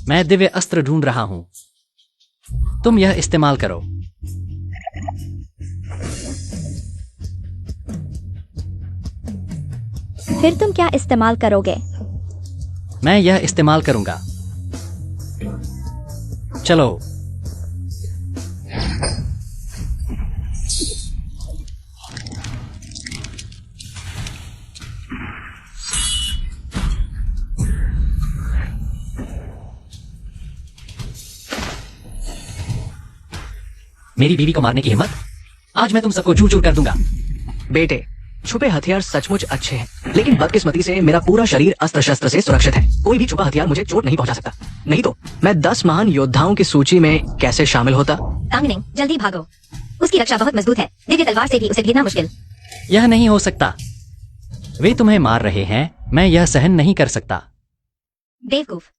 मैं दिव्य अस्त्र ढूंढ रहा हूं। तुम यह इस्तेमाल करो। फिर तुम क्या इस्तेमाल करोगे? मैं यह इस्तेमाल करूंगा। चलो। मेरी बीवी को मारने की हिम्मत? आज मैं तुम सबको चूर चूर कर दूंगा। बेटे, छुपे हथियार सचमुच अच्छे हैं, लेकिन बदकिस्मती से मेरा पूरा शरीर अस्त्र शस्त्र से सुरक्षित है। कोई भी छुपा हथियार मुझे चोट नहीं पहुंचा सकता। नहीं तो मैं 10 महान योद्धाओं की सूची में कैसे शामिल होता? तांगनिंग, जल्दी भागो। उसकी रक्षा बहुत मजबूत है। दिव्य तलवार से भी उसे भेदना मुश्किल। यह नहीं हो सकता। वे तुम्हें मार रहे हैं। मैं यह सहन नहीं कर सकता। बेवकूफ।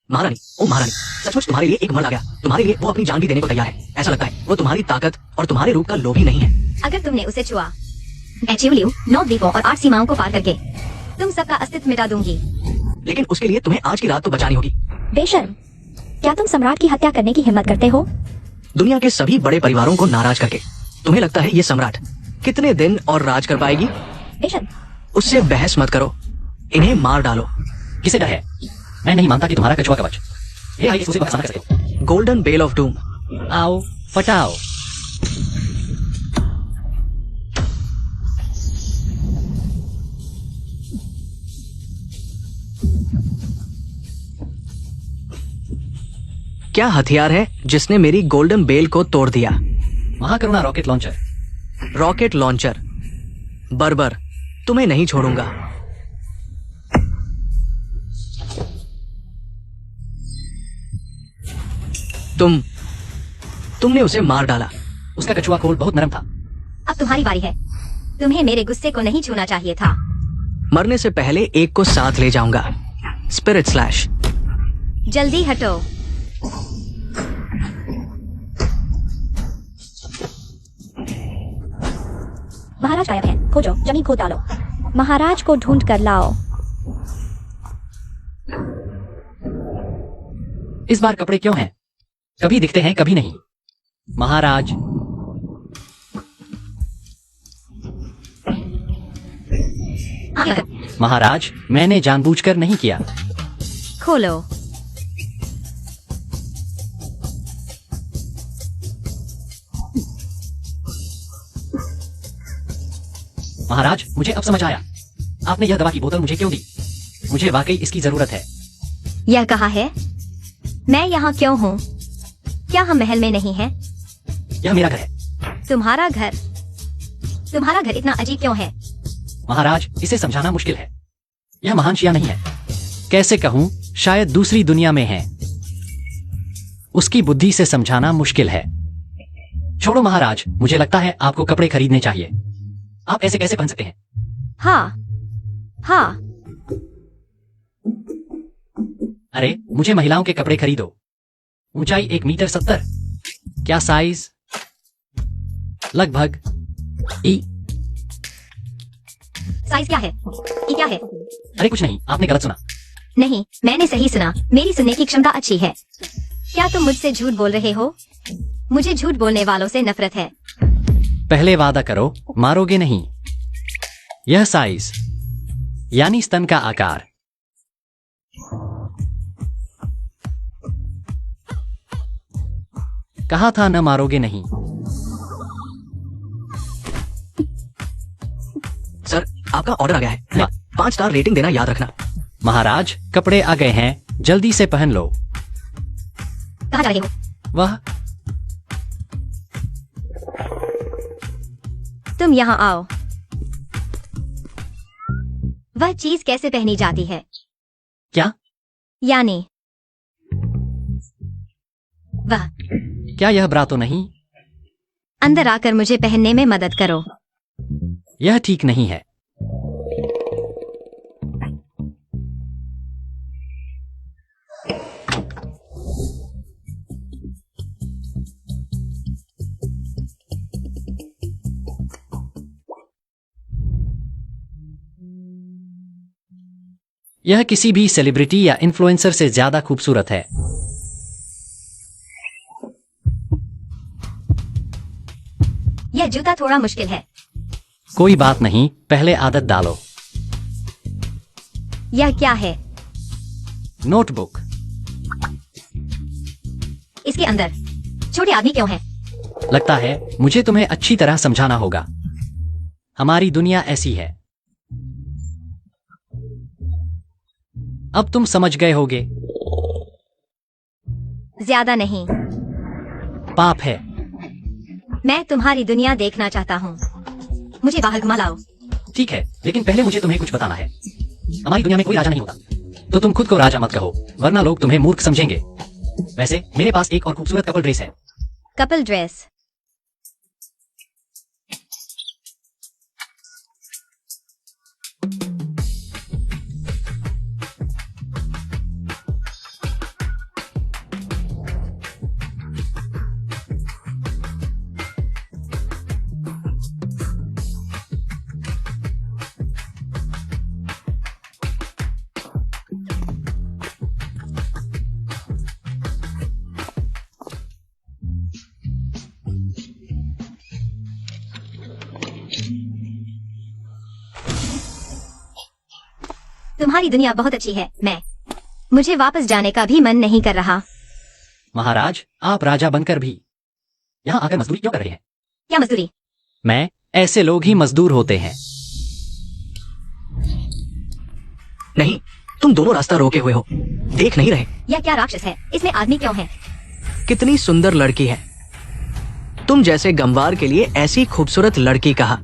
महारानी, ओ महारानी, सचमुच तुम्हारे लिए एक मर्द आ गया। तुम्हारे लिए वो अपनी जान भी देने को तैयार है। ऐसा लगता है वो तुम्हारी ताकत और तुम्हारे रूप का लोभी नहीं है। अगर तुमने उसे छुआ, मैं चिवलियू 9 द्वीपों और 8 सीमाओं को पार करके तुम सबका अस्तित्व मिटा दूंगी। लेकिन उसके लिए तुम्हें आज की रात तो बचानी होगी। बेशर्म, क्या तुम सम्राट की हत्या करने की हिम्मत करते हो? दुनिया के सभी बड़े परिवारों को नाराज करके तुम्हें लगता है ये सम्राट कितने दिन और राज कर पाएगी? बेशर्म, उससे बहस मत करो, इन्हें मार डालो। किसे डर है? मैं नहीं मानता कि तुम्हारा कछुआ कवच। ये आइए उसे बख्शा कर सकते हो। Golden bell of doom. आओ, फटाओ। क्या हथियार है जिसने मेरी गोल्डन बेल को तोड़ दिया? महाकरुणा रॉकेट लॉन्चर। Rocket launcher. बर्बर, तुम्हें नहीं छोड़ूंगा। तुमने उसे मार डाला। उसका कछुआ खोल बहुत नरम था। अब तुम्हारी बारी है। तुम्हें मेरे गुस्से को नहीं छूना चाहिए था। मरने से पहले एक को साथ ले जाऊंगा। Spirit slash. जल्दी हटो। महाराज गायब है। खोजो, जमीन खोद डालो। महाराज को ढूंढ कर लाओ। इस बार कपड़े क्यों हैं? कभी दिखते हैं, कभी नहीं। महाराज। महाराज, मैंने जानबूझकर नहीं किया। खोलो। महाराज, मुझे अब समझ आया। आपने यह दवा की बोतल मुझे क्यों दी? मुझे वाकई इसकी जरूरत है। यह कहा है? मैं यहाँ क्यों हूँ? क्या हम महल में नहीं हैं? यह मेरा घर है। तुम्हारा घर? तुम्हारा घर इतना अजीब क्यों है? महाराज, इसे समझाना मुश्किल है। यह महान शिया नहीं है। कैसे कहूँ, शायद दूसरी दुनिया में है। उसकी बुद्धि से समझाना मुश्किल है। छोड़ो महाराज, मुझे लगता है आपको कपड़े खरीदने चाहिए। आप ऐसे कैसे पहन सकते हैं? हाँ, हाँ। अरे, मुझे महिलाओं के कपड़े खरीदो। ऊंचाई 1 मीटर 70। क्या साइज? लगभग ई। साइज क्या है? ई क्या है? अरे कुछ नहीं, आपने गलत सुना। नहीं, मैंने सही सुना। मेरी सुनने की क्षमता अच्छी है। क्या तुम मुझसे झूठ बोल रहे हो? मुझे झूठ बोलने वालों से नफरत है। पहले वादा करो, मारोगे नहीं। यह साइज यानी स्तन का आकार। कहा था न मारोगे नहीं। सर, आपका ऑर्डर आ गया है। 5 स्टार रेटिंग देना याद रखना। महाराज, कपड़े आ गए हैं, जल्दी से पहन लो। कहाँ जा रहे हो? वह तुम यहाँ आओ। वह चीज कैसे पहनी जाती है? क्या? यानी वह। क्या यह ब्रा तो नहीं? अंदर आकर मुझे पहनने में मदद करो। यह ठीक नहीं है। यह किसी भी सेलिब्रिटी या इन्फ्लुएंसर से ज्यादा खूबसूरत है। यह जूता थोड़ा मुश्किल है। कोई बात नहीं, पहले आदत डालो। यह क्या है? नोटबुक। इसके अंदर छोटे आदमी क्यों हैं? लगता है मुझे तुम्हें अच्छी तरह समझाना होगा। हमारी दुनिया ऐसी है। अब तुम समझ गए होगे। ज्यादा नहीं। पाप है। मैं तुम्हारी दुनिया देखना चाहता हूँ। मुझे बाहर घुमा लाओ। ठीक है, लेकिन पहले मुझे तुम्हें कुछ बताना है। हमारी दुनिया में कोई राजा नहीं होता, तो तुम खुद को राजा मत कहो, वरना लोग तुम्हें मूर्ख समझेंगे। वैसे मेरे पास एक और खूबसूरत कपल ड्रेस है। Couple dress? तुम्हारी दुनिया बहुत अच्छी है। मुझे वापस जाने का भी मन नहीं कर रहा। महाराज, आप राजा बनकर भी यहाँ आकर मजदूरी क्यों कर रहे हैं? क्या मजदूरी? ऐसे लोग ही मजदूर होते हैं। नहीं, तुम दोनों रास्ता रोके हुए हो, देख नहीं रहे। यह क्या राक्षस है? इसमें आदमी क्यों है? कितनी सुंदर लड़की है। तुम जैसे गंवार के लिए ऐसी खूबसूरत लड़की कहा।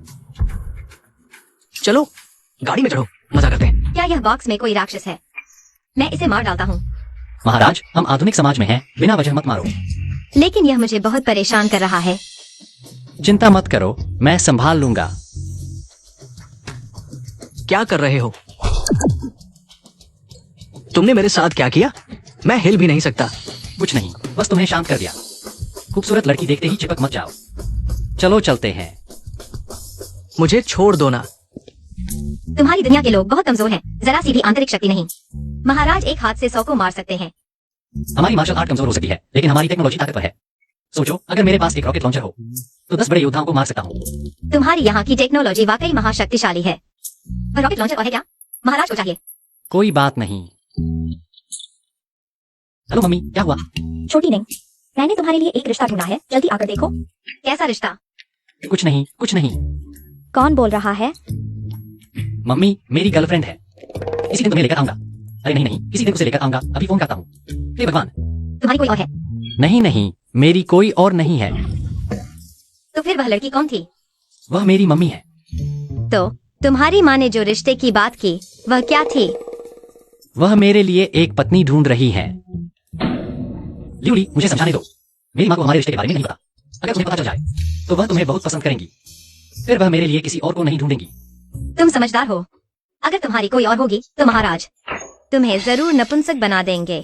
चलो गाड़ी में चढ़ो, मजा करते हैं। क्या यह बॉक्स में कोई राक्षस है? मैं इसे मार डालता हूँ। महाराज, हम आधुनिक समाज में हैं, बिना वजह मत मारो। लेकिन यह मुझे बहुत परेशान कर रहा है। चिंता मत करो, मैं संभाल लूंगा। क्या कर रहे हो? तुमने मेरे साथ क्या किया? मैं हिल भी नहीं सकता। कुछ नहीं, बस तुम्हें शांत कर दिया। खूबसूरत लड़की देखते ही चिपक मत जाओ। चलो चलते हैं। मुझे छोड़ दो ना। तुम्हारी दुनिया के लोग बहुत कमजोर हैं, जरा सी भी आंतरिक शक्ति नहीं। महाराज एक हाथ से 100 को मार सकते हैं। हमारी मार्शल आर्ट कमजोर हो सकती है, लेकिन हमारी टेक्नोलॉजी ताकतवर है। सोचो, अगर मेरे पास एक रॉकेट लॉन्चर हो तो 10 बड़े योद्धाओं को मार सकता हूँ। तुम्हारी यहाँ की टेक्नोलॉजी वाकई महाशक्तिशाली है। वह रॉकेट लॉन्चर और है क्या? महाराज को चाहिए। कोई बात नहीं। हेलो मम्मी, क्या हुआ? छोटी नहीं, मैंने तुम्हारे लिए एक रिश्ता ढूंढा है, जल्दी आकर देखो। कैसा रिश्ता? कुछ नहीं, कुछ नहीं। कौन बोल रहा है? मम्मी, मेरी गर्लफ्रेंड है। किसी दिन तुम्हें लेकर आऊंगा। अरे नहीं नहीं, किसी दिन उसे लेकर आऊंगा। अभी फोन करता हूँ। हे भगवान। तुम्हारी कोई और है? नहीं नहीं, मेरी कोई और नहीं है। तो फिर वह लड़की कौन थी? वह मेरी मम्मी है। तो तुम्हारी माँ ने जो रिश्ते की बात की वह क्या थी? वह मेरे लिए एक पत्नी ढूंढ रही है। लिउली, मुझे समझाने दो। मेरी माँ को हमारे रिश्ते के बारे में नहीं पता। अगर तुम्हें पता चल जाए तो वह तुम्हें बहुत पसंद करेंगी। फिर वह मेरे लिए किसी और को नहीं ढूंढेंगी। तुम समझदार हो। अगर तुम्हारी कोई और होगी तो महाराज तुम्हें जरूर नपुंसक बना देंगे।